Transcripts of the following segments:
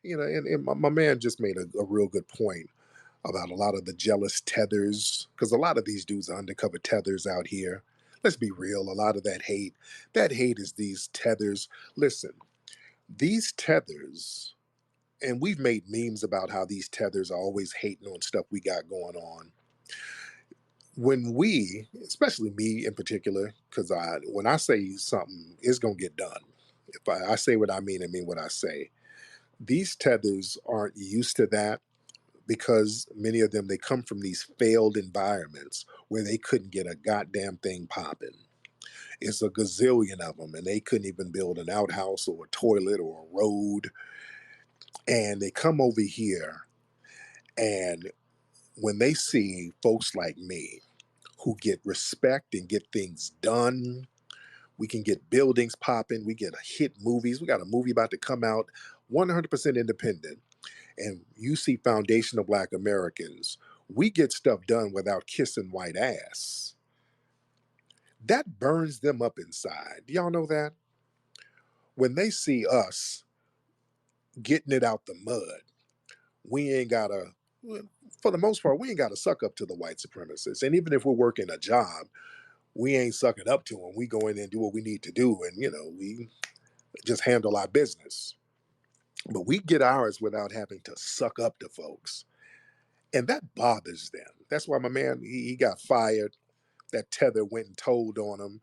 and my man just made a real good point about a lot of the jealous tethers, because a lot of these dudes are undercover tethers out here. Let's be real, a lot of that hate is these tethers. Listen, these tethers, and we've made memes about how these tethers are always hating on stuff we got going on. When we, especially me in particular, because when I say something, it's gonna get done. If I say what I mean what I say. These tethers aren't used to that because many of them, they come from these failed environments where they couldn't get a goddamn thing popping. It's a gazillion of them, and they couldn't even build an outhouse or a toilet or a road. And they come over here, and when they see folks like me who get respect and get things done, we can get buildings popping, we get hit movies. We got a movie about to come out, 100% independent. And you see foundational Black Americans, we get stuff done without kissing white ass. That burns them up inside. Do y'all know that? When they see us getting it out the mud, we ain't gotta, well, for the most part, we ain't gotta suck up to the white supremacists. And even if we're working a job, we ain't sucking up to them. We go in and do what we need to do, and we just handle our business. But we get ours without having to suck up to folks. And that bothers them. That's why my man, he got fired. That tether went and told on him.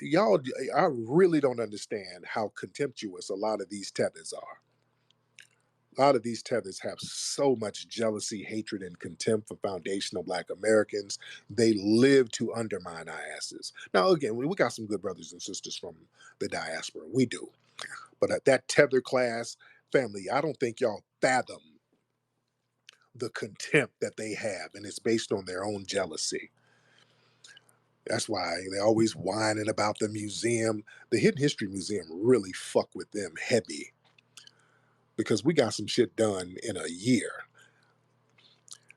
Y'all, I really don't understand how contemptuous a lot of these tethers are. A lot of these tethers have so much jealousy, hatred, and contempt for foundational Black Americans. They live to undermine our asses. Now, again, we got some good brothers and sisters from the diaspora. We do. But at that tether class family, I don't think y'all fathom the contempt that they have, and it's based on their own jealousy. That's why they're always whining about the museum. The Hidden History Museum really fuck with them heavy because we got some shit done in a year.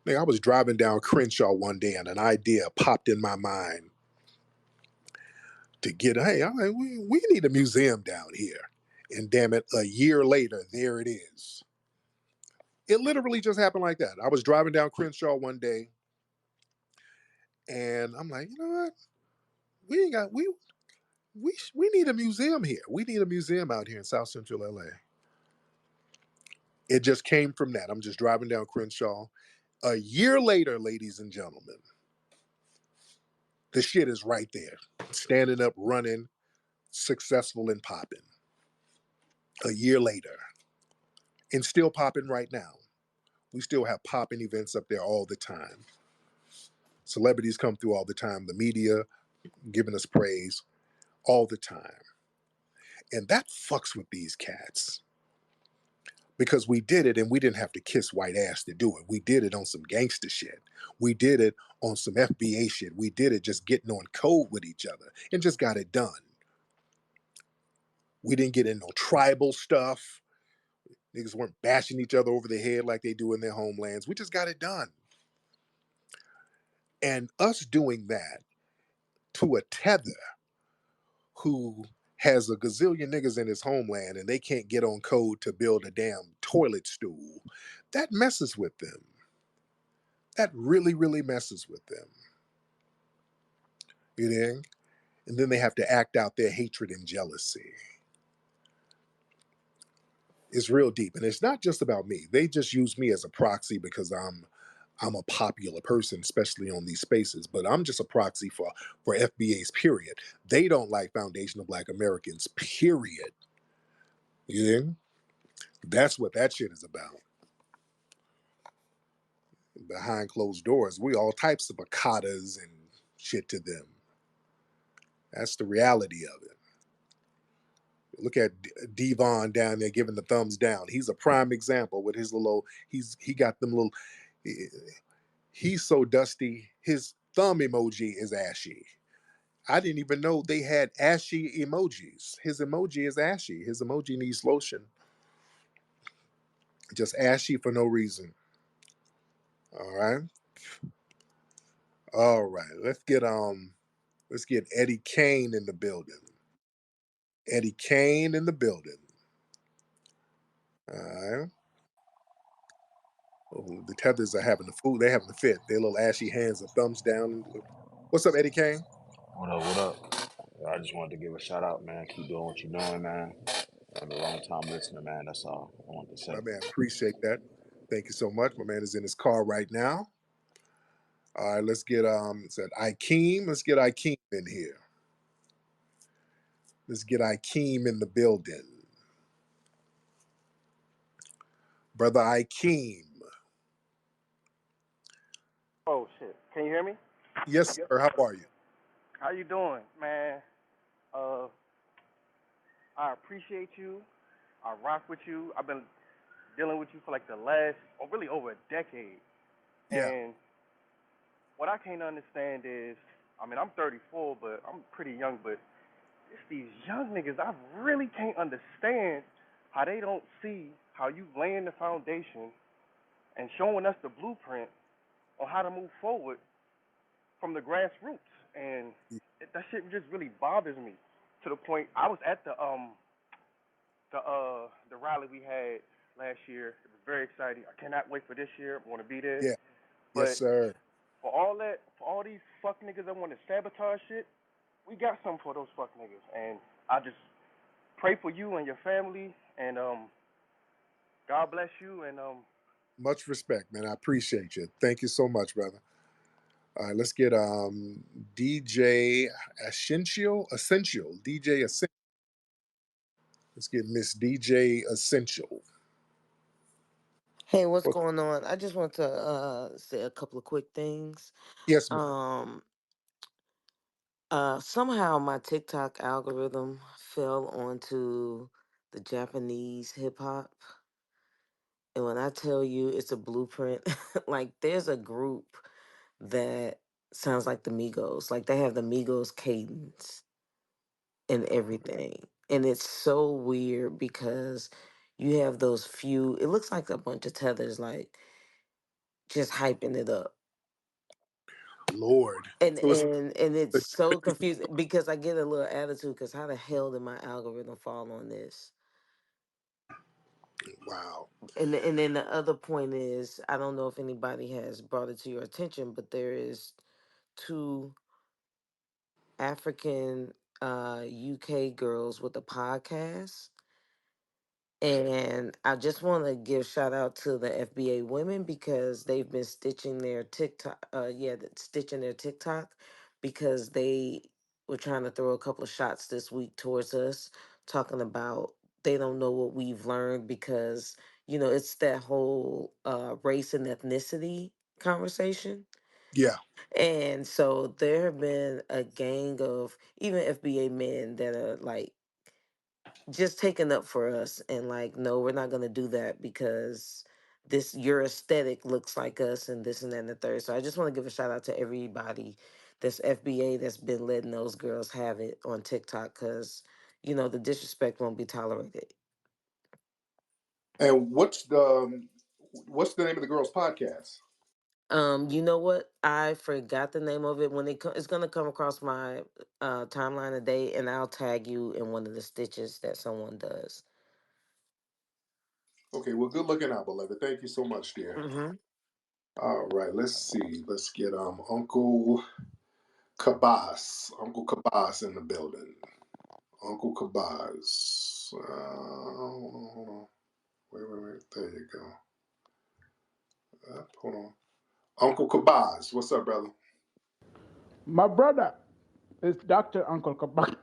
I was driving down Crenshaw one day and an idea popped in my mind to get, hey, we need a museum down here. And damn it, a year later, there it is. It literally just happened like that. I was driving down Crenshaw one day and I'm like, you know what? We ain't got, we need a museum here. We need a museum out here in South Central LA. It just came from that. I'm just driving down Crenshaw. A year later, ladies and gentlemen, the shit is right there, standing up, running, successful and popping. A year later, and still popping right now. We still have popping events up there all the time. Celebrities come through all the time. The media giving us praise all the time. And that fucks with these cats because we did it and we didn't have to kiss white ass to do it. We did it on some gangster shit. We did it on some FBA shit. We did it just getting on code with each other and just got it done. We didn't get in no tribal stuff. Niggas weren't bashing each other over the head like they do in their homelands. We just got it done. And us doing that to a tether who has a gazillion niggas in his homeland and they can't get on code to build a damn toilet stool, that messes with them. That really, really messes with them. You know? And then they have to act out their hatred and jealousy. It's real deep. And it's not just about me. They just use me as a proxy because I'm a popular person, especially on these spaces, but I'm just a proxy for FBAs, period. They don't like foundational Black Americans, period. You know? That's what that shit is about. Behind closed doors, we all types of akatas and shit to them. That's the reality of it. Look at Devon down there giving the thumbs down. He's a prime example with his little. He got them little. He's so dusty. His thumb emoji is ashy. I didn't even know they had ashy emojis. His emoji is ashy. His emoji needs lotion. Just ashy for no reason. All right. All right. Let's get Eddie Kane in the building. Eddie Kane in the building. All the tethers are having the food. They're having the fit. Their little ashy hands are thumbs down. What's up, Eddie Kane? What up? What up? I just wanted to give a shout out, man. Keep doing what you're doing, man. I'm a long time listener, man. That's all I want to My say. man, appreciate that. Thank you so much. My man is in his car right now. All right, let's get it said Ikeem. Let's get Ikeem in here. Let's get Ikeem in the building. Brother Ikeem. Oh shit! Can you hear me? Yes, sir. How are you? How you doing, man? Uh, I appreciate you. I rock with you. I've been dealing with you for like the last, or really over a decade. Yeah. And what I can't understand is, I mean, I'm 34, but I'm pretty young. But it's these young niggas. I really can't understand how they don't see how you laying the foundation and showing us the blueprint on how to move forward from the grassroots, and that shit just really bothers me to the point. I was at the rally we had last year. It was very exciting. I cannot wait for this year. I want to be there. Yeah. Yes, But sir. for all these fuck niggas that want to sabotage shit, we got something for those fuck niggas. And I just pray for you and your family, and God bless you, and Much respect, man. I appreciate you. Thank you so much, brother. All right, let's get DJ Essential. DJ Essential. Let's get Miss DJ Essential. Hey, what's What? going on? I just want to say a couple of quick things. Yes, ma'am. Um, Somehow my TikTok algorithm fell onto the Japanese hip hop, and when I tell you it's a blueprint, like there's a group that sounds like the Migos, like they have the Migos cadence and everything, and it's so weird because you have those few. It looks like a bunch of tethers, like just hyping it up. Lord. And So it's and and it's so confusing because I get a little attitude because how the hell did my algorithm fall on this? wow. And then the other point is I don't know if anybody has brought it to your attention, but there is two African UK girls with a podcast. And I just want to give shout out to the FBA women because they've been stitching their TikTok, stitching their TikTok because they were trying to throw a couple of shots this week towards us, talking about they don't know what we've learned because it's that whole race and ethnicity conversation. Yeah. And so there have been a gang of even FBA men that are like just taking up for us and like no, we're not going to do that because this your aesthetic looks like us and this and that and the third. So I just want to give a shout out to everybody that's FBA that's been letting those girls have it on TikTok because the disrespect won't be tolerated. And what's the name of the girls' podcast? You know what, I forgot the name of it. When it's going to come across my timeline today, and I'll tag you in one of the stitches that someone does. Okay, well, good looking out, beloved. Thank you so much, dear. Mm-hmm. All right, let's see. Let's get Uncle Kabas. Uncle Kabas in the building. Uncle Kabas. Hold on. Wait. There you go. Hold on. Uncle Kabas. What's up, brother? My brother is Dr. Uncle Kabak.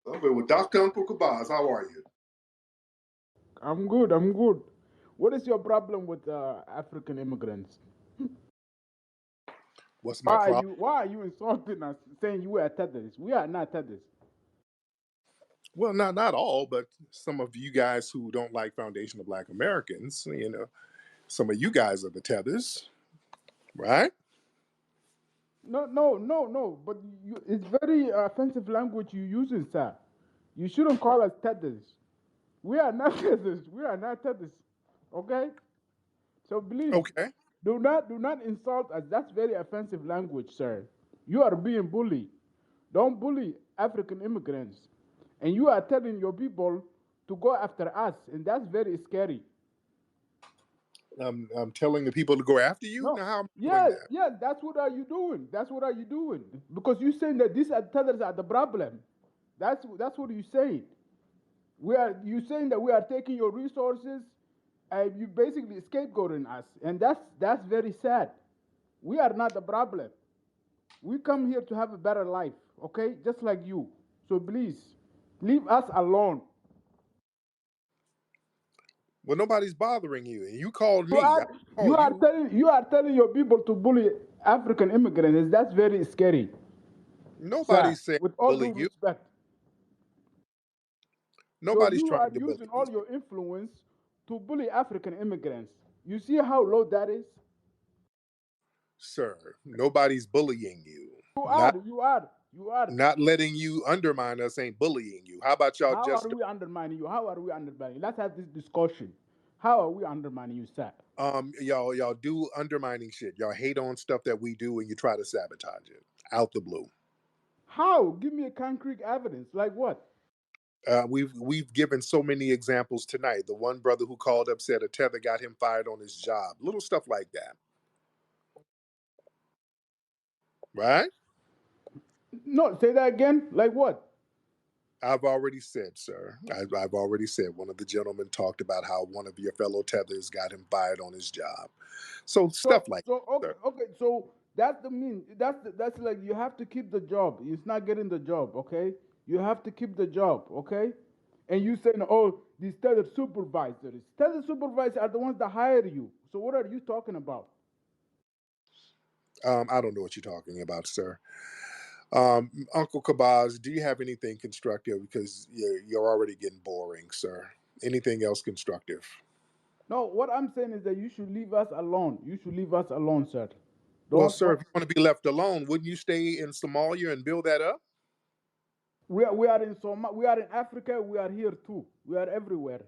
Okay, well, Dr. Uncle Kabas, how are you? I'm good, I'm good. What is your problem with African immigrants? What's my Why are problem? you why are you insulting us saying you are tethers? We are not tethers. Well, not all, but some of you guys who don't like Foundation of Black Americans, some of you guys are the tethers, right? No. But it's very offensive language you using, sir. You shouldn't call us tethers. We are not tethers. We are not tethers. Okay? So please, Okay. do not insult us. That's very offensive language, sir. You are being bullied. Don't bully African immigrants. And you are telling your people to go after us, and that's very scary. I'm telling the people to go after you. No. Now, how am I doing Yeah, that? yeah, that's what are you doing? That's what are you doing? Because you saying that these tethers are the problem. That's what you saying. We are you saying that we are taking your resources and you basically scapegoating us. And that's very sad. We are not the problem. We come here to have a better life, okay? Just like you. So please, leave us alone. Well, nobody's bothering you, and you called You me. I are call you. you are telling your people to bully African immigrants. That's very scary, sir. Nobody's saying With all bully due you. respect. So Nobody's you are trying to bully using you, all your influence to bully African immigrants. You see how low that is? sir. Nobody's bullying you. You Not are, you are, you are. not letting you undermine us ain't bullying you. How about y'all How just are we undermining you? How are we undermining? Let's have this discussion. How are we undermining you, sir? y'all do undermining shit. Y'all hate on stuff that we do, and you try to sabotage it out the blue. How? Give me a concrete evidence. Like what? We've given so many examples tonight. The one brother who called up said a tether got him fired on his job. Little stuff like that, right? No, say that again. Like what? I've already said, sir. I've already said. One of the gentlemen talked about how one of your fellow tethers got him fired on his job. So stuff like So that, okay, sir. okay. So that's the mean. That's like you have to keep the job. It's not getting the job. Okay, you have to keep the job. Okay, and you saying, oh, these tether supervisors. Tether supervisors are the ones that hire you. So what are you talking about? I don't know what you're talking about, sir. Uncle Kabaz, do you have anything constructive? Because you're already getting boring, sir. Anything else constructive? No, what I'm saying is that you should leave us alone. You should leave us alone, sir. Well, sir, Don't. if you want to be left alone, wouldn't you stay in Somalia and build that up? We are in we are in Africa. We are here too. We are everywhere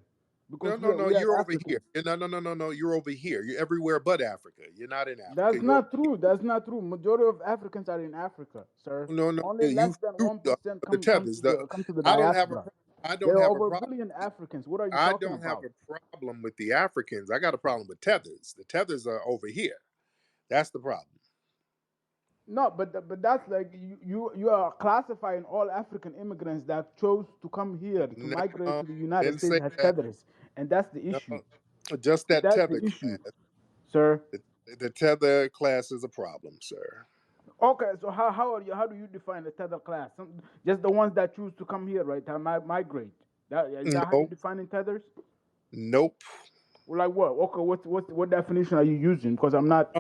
No, because no, no. we are You're over here. Africans. No, no, no, no, no. You're over here. You're everywhere but Africa. You're not in Africa. That's You're over not true. That's not true. Majority of Africans are in Africa, sir. no, no. Only less You than you 1% the come tethers. to the come to the I don't have a diaspora. I There don't are have a over a problem. billion Africans. What are you I talking don't have about? a problem with the Africans. I got a problem with tethers. The tethers are over here. That's the problem. No, but that's like you are classifying all African immigrants that chose to come here to No, migrate I to the United didn't States say as that. tethers, and that's the No, issue. just that That's tether the issue, class. sir. The tether class is a problem, sir. Okay, so how are you? How do you define the tether class? Just the ones that choose to come here, right? To migrate. Is that how you Nope. defining tethers? Nope. Like what? Okay, what definition are you using? Because I'm not.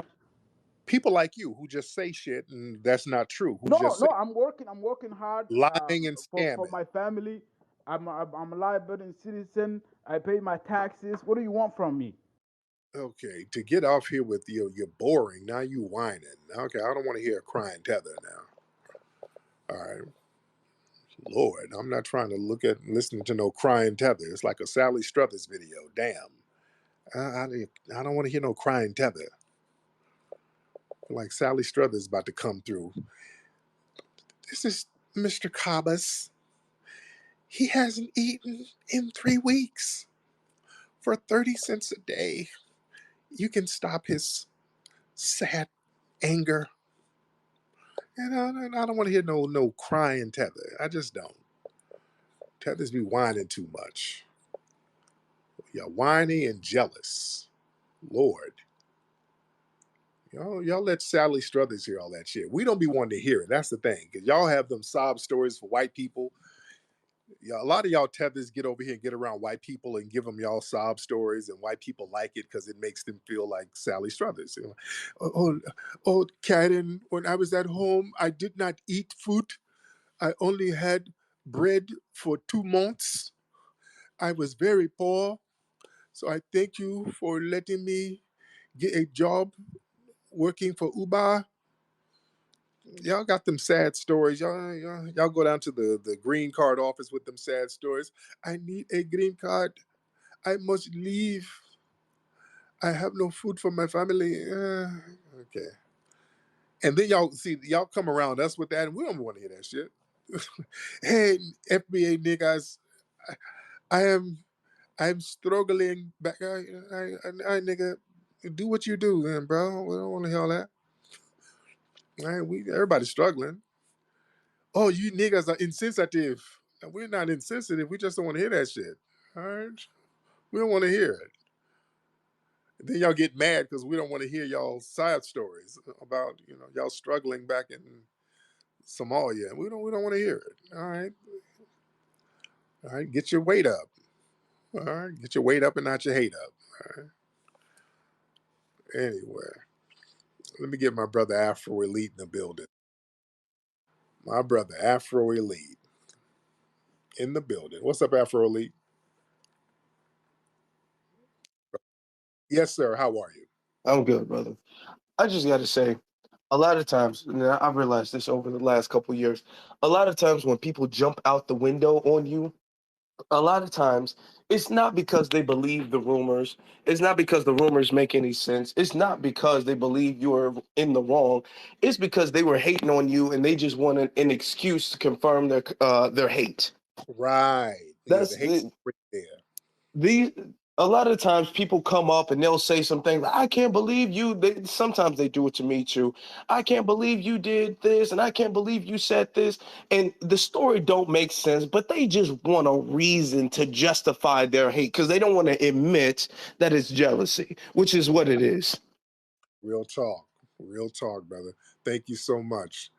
People like you who just say shit and that's not true. Who No, just say no, I'm working. I'm working hard lying and for scamming. my family. I'm a liable citizen. I pay my taxes. What do you want from me? Okay, to get off here with you, you're boring. Now you whining. Okay, I don't want to hear a crying tether now. All right, Lord, I'm not trying to look at listening to no crying tether. It's like a Sally Struthers video. Damn, I don't want to hear no crying tether. Like Sally Struthers about to come through. This is Mr. Cabas. He hasn't eaten in 3 weeks for 30 cents a day. You can stop his sad anger. And I don't want to hear no crying tether. I just don't. Tethers be whining too much. You're whiny and jealous. Lord. Y'all let Sally Struthers hear all that shit. We don't be wanting to hear it. That's the thing. Because y'all have them sob stories for white people. Yeah, a lot of y'all tethers get over here and get around white people and give them y'all sob stories, and white people like it because it makes them feel like Sally Struthers. Oh, oh, Karen, when I was at home, I did not eat food. I only had bread for 2 months. I was very poor. So I thank you for letting me get a job working for Uber. Y'all got them sad stories. Y'all go down to the green card office with them sad stories. I need a green card. I must leave. I have no food for my family. Okay. And then y'all come around us with that, and we don't want to hear that shit. Hey, FBA niggas, I, I am I'm struggling back. I nigga. do what you do, then, bro. We don't want to hear all that. All right, everybody's struggling. Oh, you niggas are insensitive. We're not insensitive. We just don't want to hear that shit. All right, we don't want to hear it. Then y'all get mad because we don't want to hear y'all side stories about y'all struggling back in Somalia. We don't want to hear it. All right. Get your weight up. All right, get your weight up and not your hate up. All right. Anyway, let me get my brother Afro Elite in the building. My brother Afro Elite in the building. What's up, Afro Elite? Yes, sir. How are you? I'm good, brother. I just got to say, a lot of times, and I've realized this over the last couple of years, a lot of times when people jump out the window on you, a lot of times it's not because they believe the rumors. It's not because the rumors make any sense. It's not because they believe you're in the wrong. It's because they were hating on you and they just wanted an excuse to confirm their hate. Right. Yeah, the That's hate right there. these A lot of times people come up and they'll say something like, I can't believe you. Sometimes they do it to me too. I can't believe you did this and I can't believe you said this. And the story don't make sense, but they just want a reason to justify their hate because they don't want to admit that it's jealousy, which is what it is. Real talk. Real talk, brother. Thank you so much.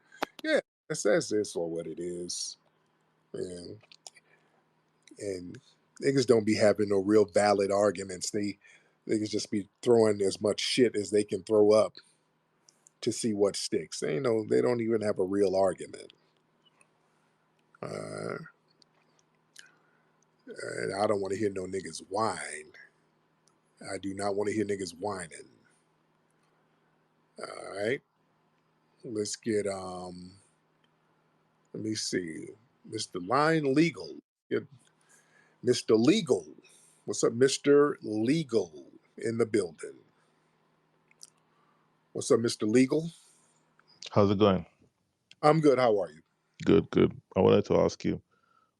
Yeah, that's this or what it is. Man. And niggas don't be having no real valid arguments. Niggas just be throwing as much shit as they can throw up to see what sticks. They don't even have a real argument. Uh, and I don't want to hear no niggas whine. I do not want to hear niggas whining. All right. Let's get let me see. Mr. Line Legal. Get Mr. Legal. What's up, Mr. Legal in the building? What's up, Mr. Legal? How's it going? I'm good. How are you? Good, good. I wanted to ask you,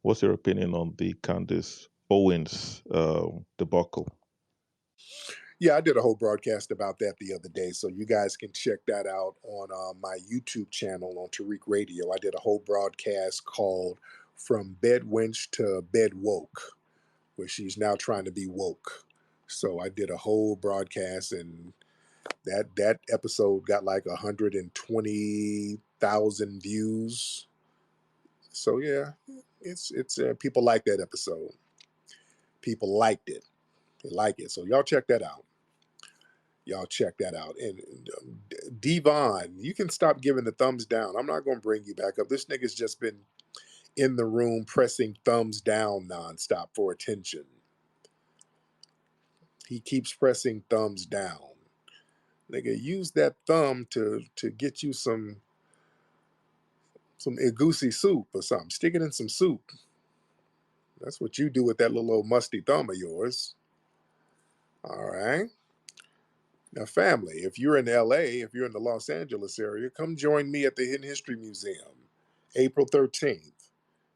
what's your opinion on the Candace Owens debacle? Yeah, I did a whole broadcast about that the other day, so you guys can check that out on my YouTube channel on Tariq Radio. I did a whole broadcast called "From Bed Wench to Bed Woke," where she's now trying to be woke. So I did a whole broadcast, and that episode got like 120,000 views. So yeah, it's people like that episode. People liked it. They like it. So y'all check that out. Y'all check that out. And Devon, you can stop giving the thumbs down. I'm not going to bring you back up. This nigga's just been in the room pressing thumbs down nonstop for attention. He keeps pressing thumbs down. Nigga, use that thumb to get you some egusi soup or something. Stick it in some soup. That's what you do with that little old musty thumb of yours. All right. Now, family, if you're in LA, if you're in the Los Angeles area, come join me at the Hidden History Museum, April 13th.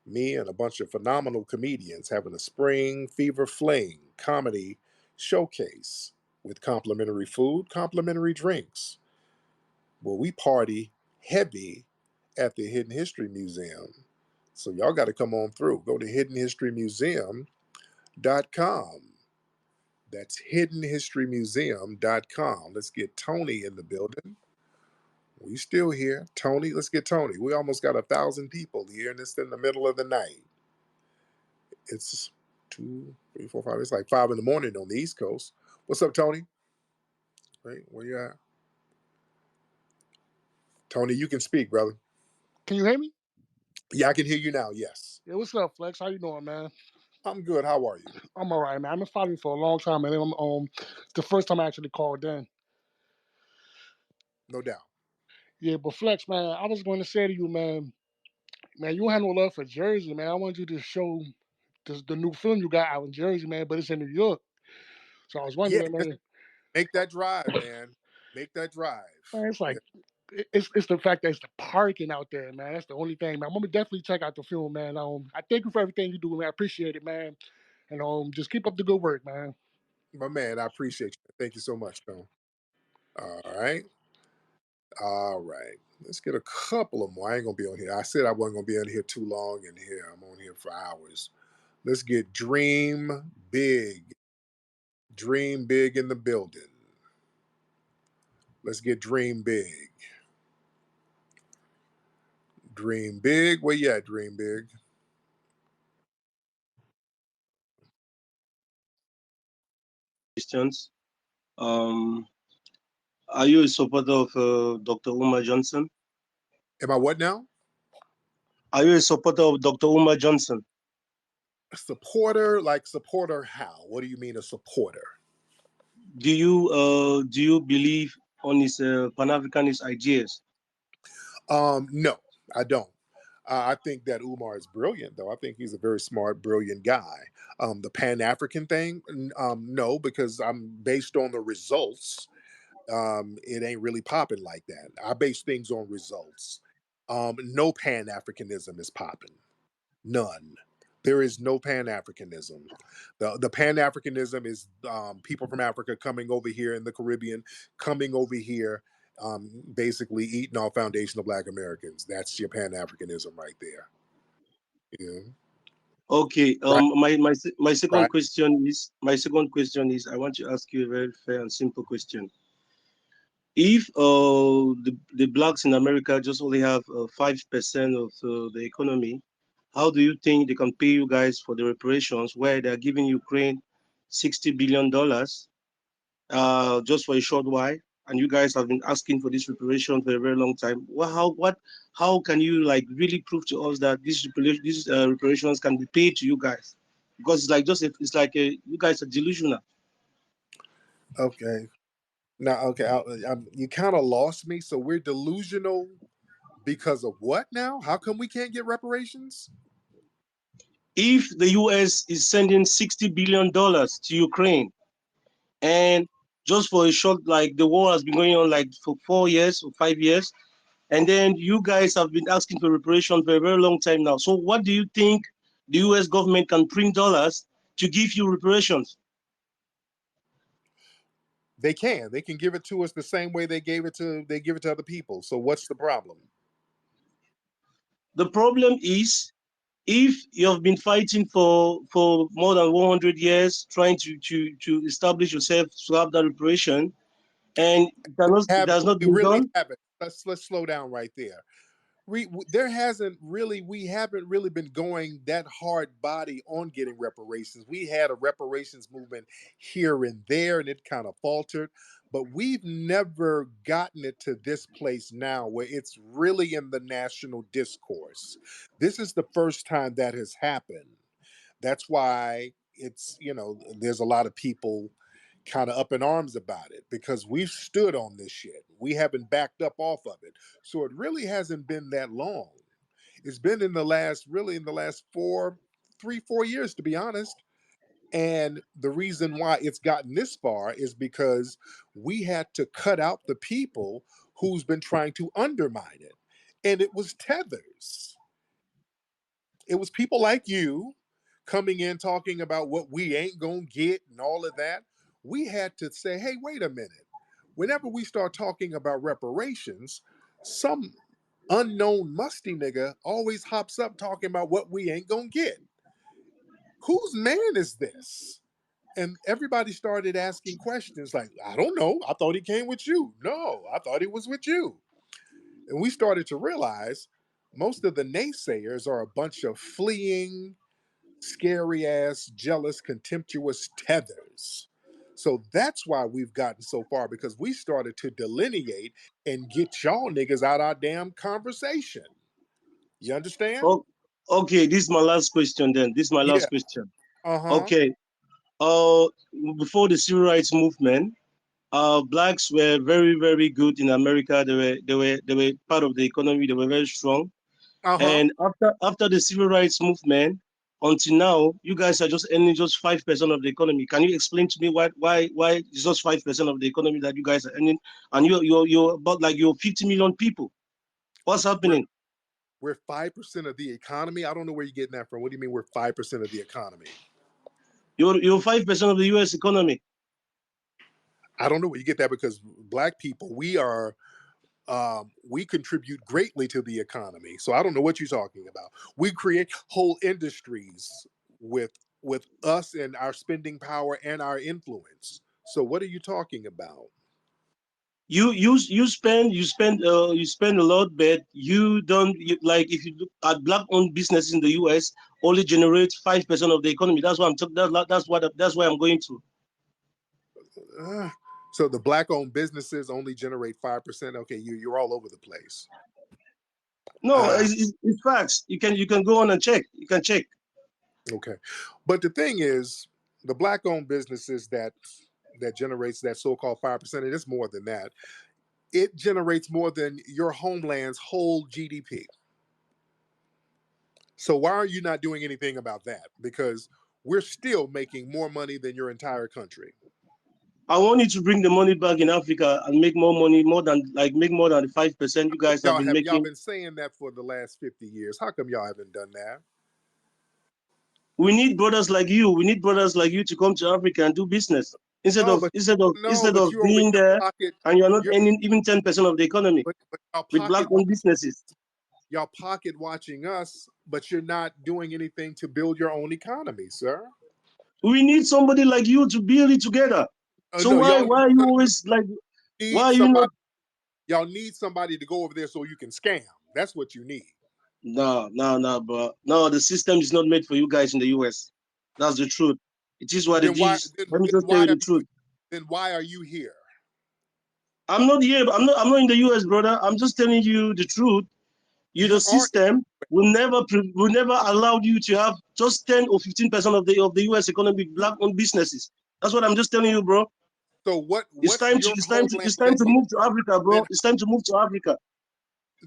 Me and a bunch of phenomenal comedians having a spring fever fling comedy showcase with complimentary food, complimentary drinks. Well, we party heavy at the Hidden History Museum. So y'all got to come on through. Go to hiddenhistorymuseum.com. That's hiddenhistorymuseum.com. Let's get Tony in the building. We still here. Tony, let's get Tony. We almost got 1,000 people here, and it's in the middle of the night. It's 2, 3, 4, 5. It's like 5 in the morning on the East Coast. What's up, Tony? Right, where you at? Tony, you can speak, brother. Can you hear me? Yeah, I can hear you now. Yes. Yeah, what's up, Flex? How you doing, man? I'm good. How are you? I'm all right, man. I've been following you for a long time, and it's the first time I actually called in. No doubt. Yeah, but Flex, man, I was going to say to you, man, you don't have no love for Jersey, man. I want you to show the new film you got out in Jersey, man, but it's in New York. So I was Yeah, wondering, man, make that drive, man. Make that drive. it's Yeah, like it's the fact that it's the parking out there, man. That's the only thing, man. I'm gonna definitely check out the film, man. I thank you for everything you do, man. I appreciate it, man. And just keep up the good work, man. my man, I appreciate you. Thank you so much, Tony. All right. All right. Let's get a couple of more. I ain't gonna be on here. I said I wasn't gonna be on here too long in here. I'm on here for hours. Let's get Dream Big. Dream Big in the building. Let's get Dream Big. Dream Big. Where you at, Dream Big? Questions. Um, are you a supporter of Dr. Umar Johnson? Am I what now? Are you a supporter of Dr. Umar Johnson? A supporter? Like supporter how? What do you mean a supporter? Do you believe on his Pan-Africanist ideas? No, I don't. I think that Umar is brilliant, though. I think he's a very smart, brilliant guy. The Pan African thing, no, because I'm based on the results. It ain't really popping like that. I base things on results. No Pan Africanism is popping. None. There is no Pan Africanism. The Pan Africanism is people from Africa coming over here in the Caribbean, coming over here, basically eating off foundational Black Americans. That's your Pan Africanism right there. Yeah. Okay. Right. My Right. second question is I want to ask you a very fair and simple question. If the blacks in America just only have 5% of the economy, how do you think they can pay you guys for the reparations where they are giving Ukraine $60 billion just for a short while, and you guys have been asking for this reparation for a very long time? How can you like really prove to us that these reparations can be paid to you guys? Because it's like you guys are delusional. Okay. Now, okay, you kind of lost me. So we're delusional because of what now? How come we can't get reparations? If the US is sending $60 billion to Ukraine, and just for a short, like the war has been going on like for 4 years or 5 years, and then you guys have been asking for reparation for a very long time now. So what do you think the US government can print dollars to give you reparations? They can. They can give it to us the same way they give it to other people. So what's the problem? The problem is, if you have been fighting for more than 100 years trying to establish yourself to have that reparation, and it has not We been really done. haven't. Let's slow down right there. There hasn't really we haven't really been going that hard body on getting reparations. We had a reparations movement here and there, and it kind of faltered. But we've never gotten it to this place now where it's really in the national discourse. This is the first time that has happened. That's why there's a lot of people kind of up in arms about it because we've stood on this shit. We haven't backed up off of it. So it really hasn't been that long. It's been really in the last 4 years, to be honest. And the reason why it's gotten this far is because we had to cut out the people who's been trying to undermine it. And it was tethers. It was people like you coming in talking about what we ain't gonna get and all of that. We had to say, hey, wait a minute. Whenever we start talking about reparations, some unknown musty nigga always hops up talking about what we ain't gonna get. Whose man is this? And everybody started asking questions like, I don't know. I thought he came with you. No, I thought he was with you. And we started to realize most of the naysayers are a bunch of fleeing, scary ass, jealous, contemptuous tethers. So that's why we've gotten so far because we started to delineate and get y'all niggas out our damn conversation. You understand? Oh, okay, this is my last question then. This is my Yeah. last question. Uh huh. Okay. Uh, Before the civil rights movement, blacks were very, very good in America. They were part of the economy. They were very strong. Uh huh. And after the civil rights movement, until now, you guys are just earning just 5% of the economy. Can you explain to me why it's just 5% of the economy that you guys are earning, and you're about like you're 50 million people? What's We're happening? we're 5% of the economy. I don't know where you're getting that from. What do you mean we're 5% of the economy? You're 5% of the U.S. economy. I don't know where you get that, because black people, we contribute greatly to the economy. So I don't know what you're talking about. We create whole industries with with us and our spending power and our influence. So what are you talking about? You spend a lot, but you don't like if you look at black-owned businesses in the U.S. only generate 5% of the economy. That's what I'm talking. That's why I'm going to. Uh, so the black-owned businesses only generate 5%. Okay, you're all over the place. No, Ah, it's facts. You can go on and check. You can check. okay. But the thing is, the black-owned businesses that generates that so-called 5%, and it's more than that. It generates more than your homeland's whole GDP. So why are you not doing anything about that? Because we're still making more money than your entire country. I want you to bring the money back in Africa and make more money, make more than the 5% you guys have been Y'all making. been saying that for the last 50 years. How come y'all haven't done that? We need brothers like you. We need brothers like you to come to Africa and do business instead No, of but instead of no, instead but of you over being here there pocket and you're not you're earning even 10% of the economy but y'all with pocket black-owned businesses. y'all pocket watching us, but you're not doing anything to build your own economy, sir. We need somebody like you to build it together. So No, why are you always like why need are you not? somebody y'all need somebody to go over there so you can scam. That's what you need. No, bro. No, the system is not made for you guys in the US. That's the truth. It is what Then it why is. Let me just tell why you are the truth. then why are you here? I'm not here. I'm not in the US, brother. I'm just telling you the truth. The You are system will never allow you to have just 10 or 15% of the US economy black-owned businesses. That's what I'm just telling you, bro. so what's your homeland It's time that to you move to Africa, then bro. It's time to move to Africa.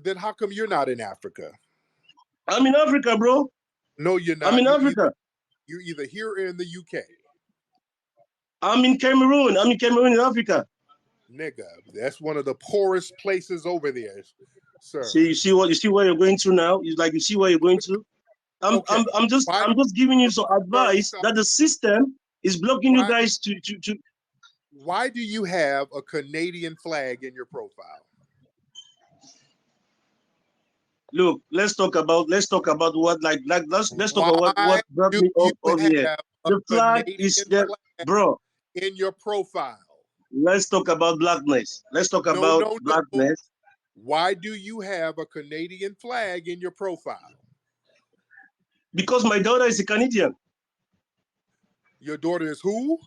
then how come you're not in Africa? I'm in Africa, bro. No, you're I'm not. in Africa. You're either here or in the UK. I'm in Cameroon. I'm in Cameroon in Africa. Nigga, that's one of the poorest places over there, sir. You see where you're going to now? You see where you're going to? I'm Okay. I'm I'm just Why I'm just giving you so, some sir, advice that the system is blocking you why guys to why do you have a Canadian flag in your profile? look. Let's talk about let's talk about Why what brought do me you up here. have a The flag is Canadian there, flag bro. in your profile? Let's talk about blackness. Let's talk No, about no, no. blackness Why do you have a Canadian flag in your profile? because my daughter is a Canadian. Your daughter is who?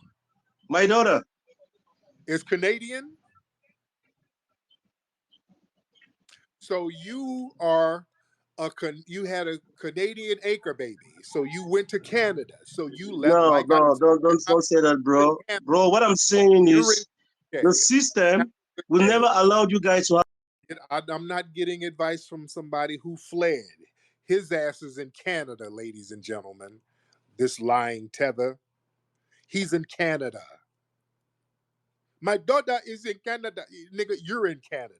My daughter. Is Canadian? So you had a Canadian anchor baby. So you went to Canada. So you left No, like I no, don't said, don't don't say that, you're in bro. Canada. Bro, what I'm saying You're in is the okay. system will Okay. never allow you guys to have. I'm not getting advice from somebody who fled. His ass is in Canada, ladies and gentlemen. This lying tether. He's in Canada. My daughter is in Canada. Nigga, you're in Canada.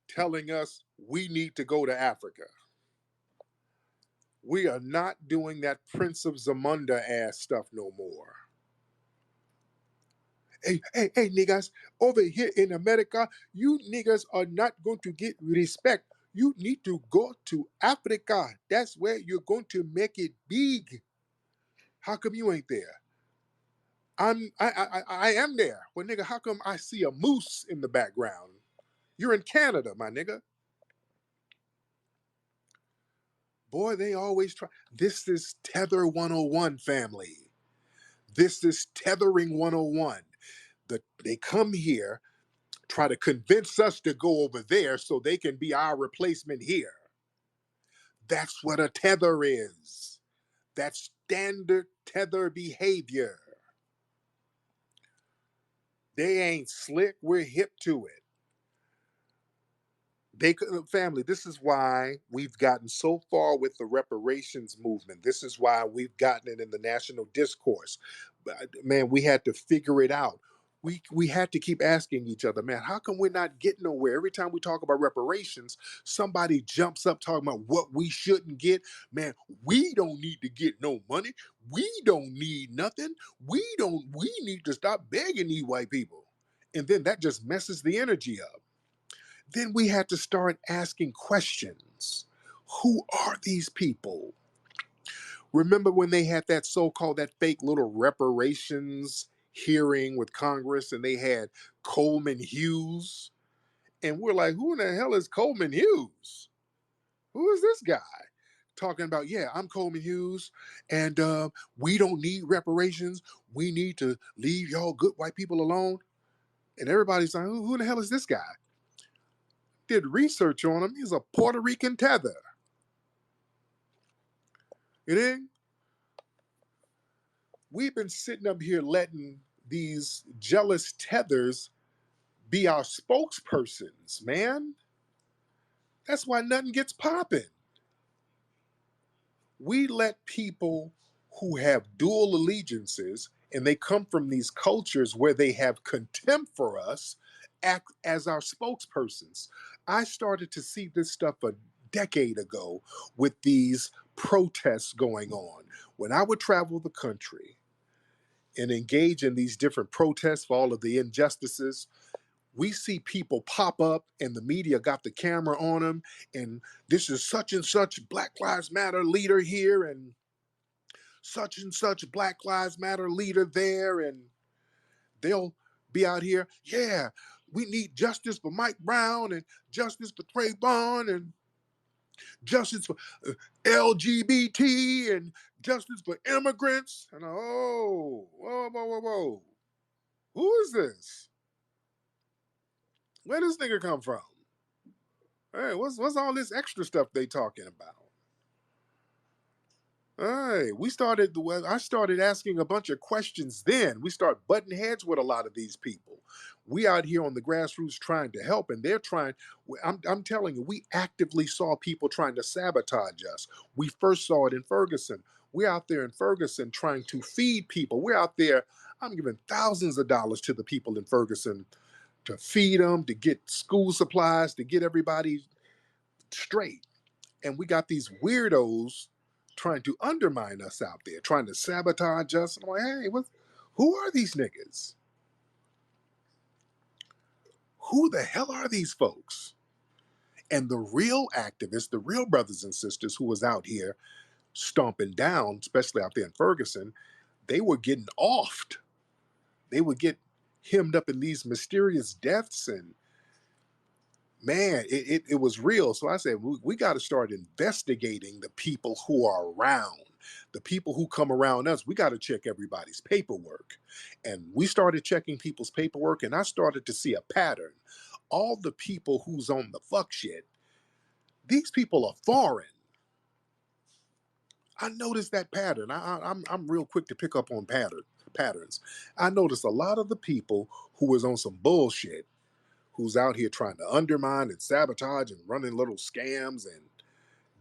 Telling us we need to go to Africa. We are not doing that Prince of Zamunda ass stuff no more. Hey, niggas, over here in America, you niggas are not going to get respect. You need to go to Africa. That's where you're going to make it big. How come you ain't there? I am there. Well, nigga, how come I see a moose in the background? You're in Canada, my nigga. Boy, they always try. This is Tether 101, family. This is Tethering 101. They come here, try to convince us to go over there so they can be our replacement here. That's what a tether is. That's standard tether behavior. They ain't slick. We're hip to it. Family, this is why we've gotten so far with the reparations movement. This is why we've gotten it in the national discourse. Man, we had to figure it out. we had to keep asking each other, man, how come we're not getting nowhere? Every time we talk about reparations, somebody jumps up talking about what we shouldn't get. Man, we don't need to get no money. We don't need nothing. We need to stop begging these white people. And then that just messes the energy up. Then we had to start asking questions. Who are these people? Remember when they had that so-called, that fake little reparations hearing with Congress, and they had Coleman Hughes? And we're like, who in the hell is Coleman Hughes? Who is this guy? Talking about, yeah, I'm Coleman Hughes, and we don't need reparations. We need to leave y'all good white people alone. And everybody's like, who the hell is this guy? Did research on him. He's a Puerto Rican tether. You know? We've been sitting up here letting these jealous tethers be our spokespersons, man. That's why nothing gets popping. We let people who have dual allegiances and they come from these cultures where they have contempt for us act as our spokespersons. I started to see this stuff a decade ago with these protests going on. When I would travel the country and engage in these different protests for all of the injustices, we see people pop up and the media got the camera on them, and this is such and such Black Lives Matter leader here and such Black Lives Matter leader there, and they'll be out here, yeah, we need justice for Mike Brown and justice for Trayvon and justice for LGBT and justice for immigrants. And oh, whoa. Who is this? Where does this nigga come from? Hey, what's all this extra stuff they talking about? Hey, I started asking a bunch of questions then. We start butting heads with a lot of these people. We out here on the grassroots trying to help, and they're trying. I'm telling you, we actively saw people trying to sabotage us. We first saw it in Ferguson. We're out there in Ferguson trying to feed people. We're out there. I'm giving thousands of dollars to the people in Ferguson to feed them, to get school supplies, to get everybody straight. And we got these weirdos trying to undermine us out there, trying to sabotage us. And I'm like, hey, who are these niggas? Who the hell are these folks? And the real activists, the real brothers and sisters who was out here stomping down, especially out there in Ferguson, they were getting offed. They would get hemmed up in these mysterious deaths, and man, it was real. So I said, we got to start investigating the people who are around, the people who come around us. We got to check everybody's paperwork. And we started checking people's paperwork, and I started to see a pattern. All the people who's on the fuck shit, these people are foreign. I noticed that pattern. I'm real quick to pick up on patterns. I noticed a lot of the people who was on some bullshit, who's out here trying to undermine and sabotage and running little scams and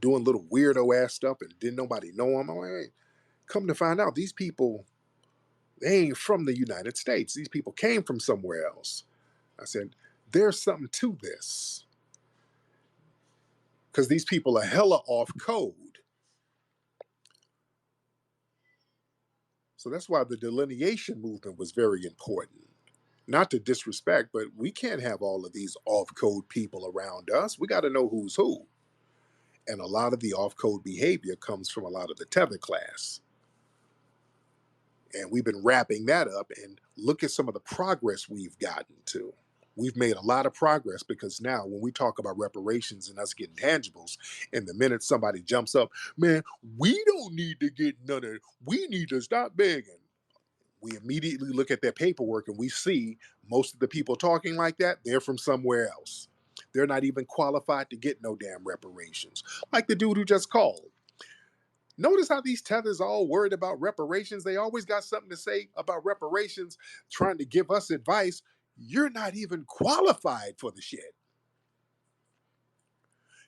doing little weirdo ass stuff, and didn't nobody know them. I'm like, hey, come to find out, these people, they ain't from the United States. These people came from somewhere else. I said, there's something to this. Because these people are hella off code. So that's why the delineation movement was very important. Not to disrespect, but we can't have all of these off code people around us. We got to know who's who. And a lot of the off code behavior comes from a lot of the tether class. And we've been wrapping that up, and look at some of the progress we've gotten to. We've made a lot of progress because now when we talk about reparations and us getting tangibles, and the minute somebody jumps up, man, we don't need to get none of it. We need to stop begging. We immediately look at their paperwork and we see most of the people talking like that, they're from somewhere else. They're not even qualified to get no damn reparations. Like the dude who just called. Notice how these tethers are all worried about reparations. They always got something to say about reparations, trying to give us advice. You're not even qualified for the shit.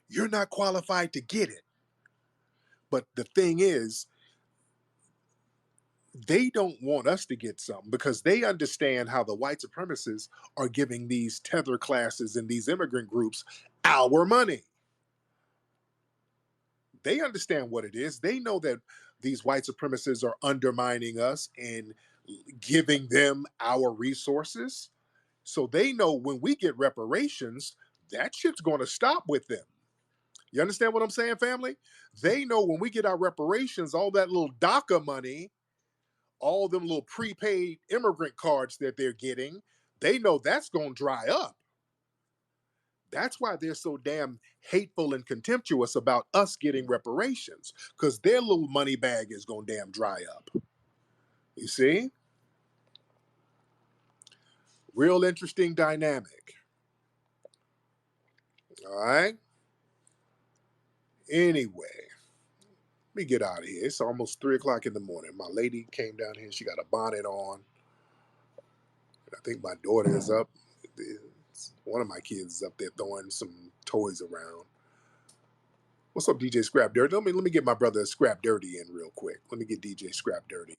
You're not qualified to get it. But the thing is, they don't want us to get something because they understand how the white supremacists are giving these tether classes and these immigrant groups our money. They understand what it is. They know that these white supremacists are undermining us and giving them our resources. So they know when we get reparations, that shit's going to stop with them. You understand what I'm saying, family? They know when we get our reparations, all that little DACA money, all them little prepaid immigrant cards that they're getting, they know that's going to dry up. That's why they're so damn hateful and contemptuous about us getting reparations, because their little money bag is going to damn dry up. You see? Real interesting dynamic. All right. Anyway, let me get out of here. It's almost 3 o'clock in the morning. My lady came down here. She got a bonnet on. I think my daughter is up. One of my kids is up there throwing some toys around. What's up, DJ Scrap Dirty? Let me get my brother Scrap Dirty in real quick. Let me get DJ Scrap Dirty.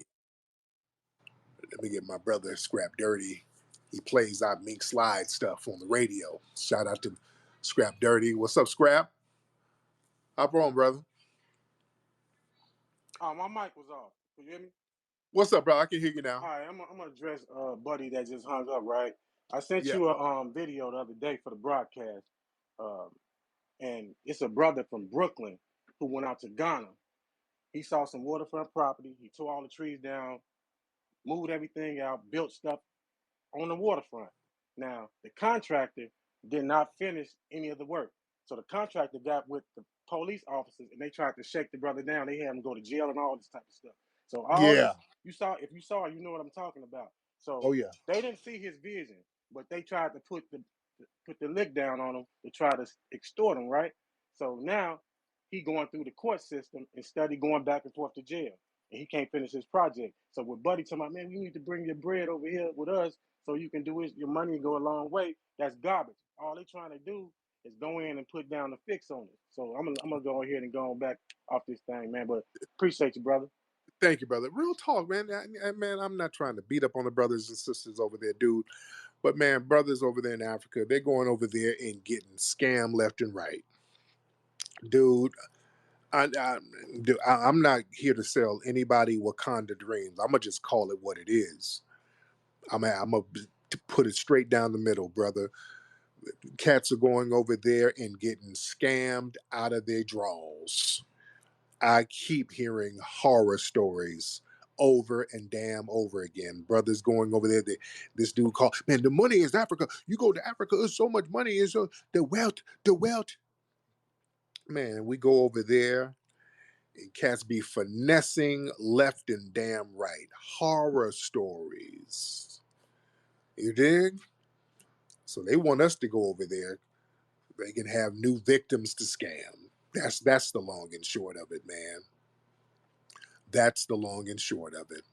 Let me get my brother Scrap Dirty. He plays out Mink Slide stuff on the radio. Shout out to Scrap Dirty. What's up, Scrap? Hop on, brother. Oh, my mic was off. Can you hear me? What's up, bro? I can hear you now. All right, I'm gonna address buddy that just hung up. Right, I sent Yeah. you a video the other day for the broadcast, um, and it's a brother from Brooklyn who went out to Ghana. He saw some waterfront property. He tore all the trees down, moved everything out, built stuff on the waterfront. Now, the contractor did not finish any of the work. So the contractor got with the police officers and they tried to shake the brother down. They had him go to jail and all this type of stuff. So all Yeah. this, if you saw, you know what I'm talking about. Oh, So yeah. they didn't see his vision, but they tried to put the lick down on him to try to extort him, right? So now he going through the court system instead of going back and forth to jail. And he can't finish his project. So with Buddy talking about, man, you need to bring your bread over here with us so you can do it, your money and go a long way. That's garbage. All they trying to do is go in and put down the fix on it. So I'm gonna go ahead and go back off this thing, man. But appreciate you, brother. Thank you, brother. Real talk, man. Man, I'm not trying to beat up on the brothers and sisters over there, dude. But man, brothers over there in Africa, they're going over there and getting scammed left and right, dude. I'm not here to sell anybody Wakanda dreams. I'm gonna just call it what it is. I'm gonna put it straight down the middle, brother. Cats are going over there and getting scammed out of their draws. I keep hearing horror stories over and damn over again. Brothers going over there. This dude called, man, the money is Africa. You go to Africa, there's so much money. It's so the wealth. Man, we go over there and cats be finessing left and damn right. Horror stories. You dig? So they want us to go over there. They can have new victims to scam. That's the long and short of it, man. That's the long and short of it.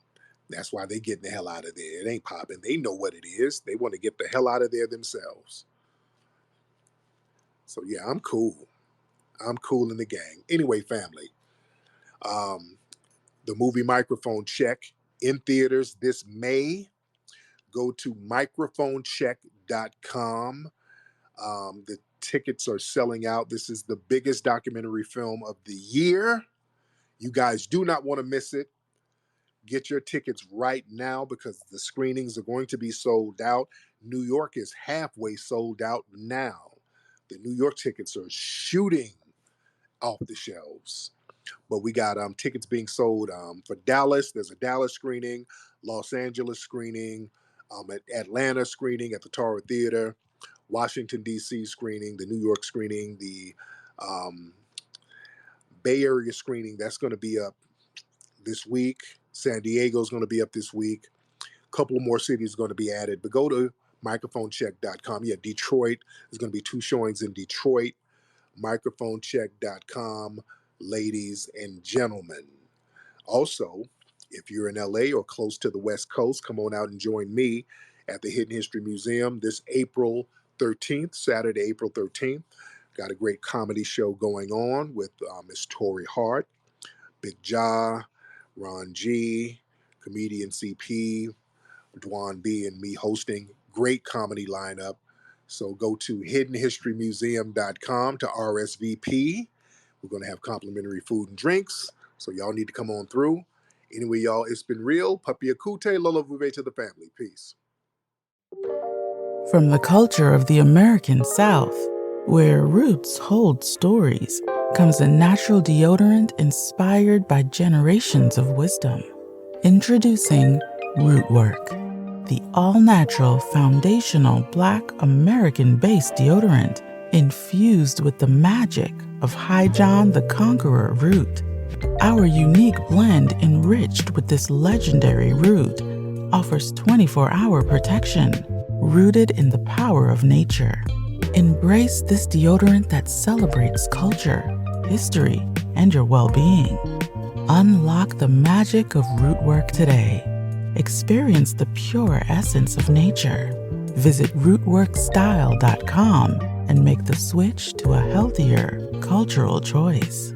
That's why they getting the hell out of there. It ain't popping. They know what it is. They want to get the hell out of there themselves. So yeah, I'm cool. I'm cool in the gang. Anyway, family. Um, the movie Microphone Check in theaters this May. Go to microphonecheck.com. The tickets are selling out. This is the biggest documentary film of the year. You guys do not want to miss it. Get your tickets right now because the screenings are going to be sold out. New York is halfway sold out now. The New York tickets are shooting off the shelves. But we got tickets being sold for Dallas. There's a Dallas screening, Los Angeles screening, at Atlanta screening at the Tara Theater, Washington, D.C. screening, the New York screening, the um, Bay Area screening. That's going to be up this week. San Diego's going to be up this week. A couple more cities are going to be added. But go to microphonecheck.com. Yeah, Detroit. There's going to be 2 showings in Detroit. Microphonecheck.com, ladies and gentlemen. Also, if you're in LA or close to the West Coast, come on out and join me at the Hidden History Museum this April 13th, Saturday, April 13th. Got a great comedy show going on with Miss Tori Hart, Big Ja, Ron G. comedian CP, Dwan B, and me hosting. Great comedy lineup. So go to hiddenhistorymuseum.com to RSVP. We're going to have complimentary food and drinks. So y'all need to come on through. Anyway, y'all, it's been real. Papi Akute, Lola Vuve to the family. Peace. From the culture of the American South, where roots hold stories, comes a natural deodorant inspired by generations of wisdom. Introducing Rootwork, the all-natural foundational Black American-based deodorant infused with the magic of High John the Conqueror root. Our unique blend, enriched with this legendary root, offers 24-hour protection, rooted in the power of nature. Embrace this deodorant that celebrates culture, history, and your well-being. Unlock the magic of Rootwork today. Experience the pure essence of nature. Visit rootworkstyle.com and make the switch to a healthier cultural choice.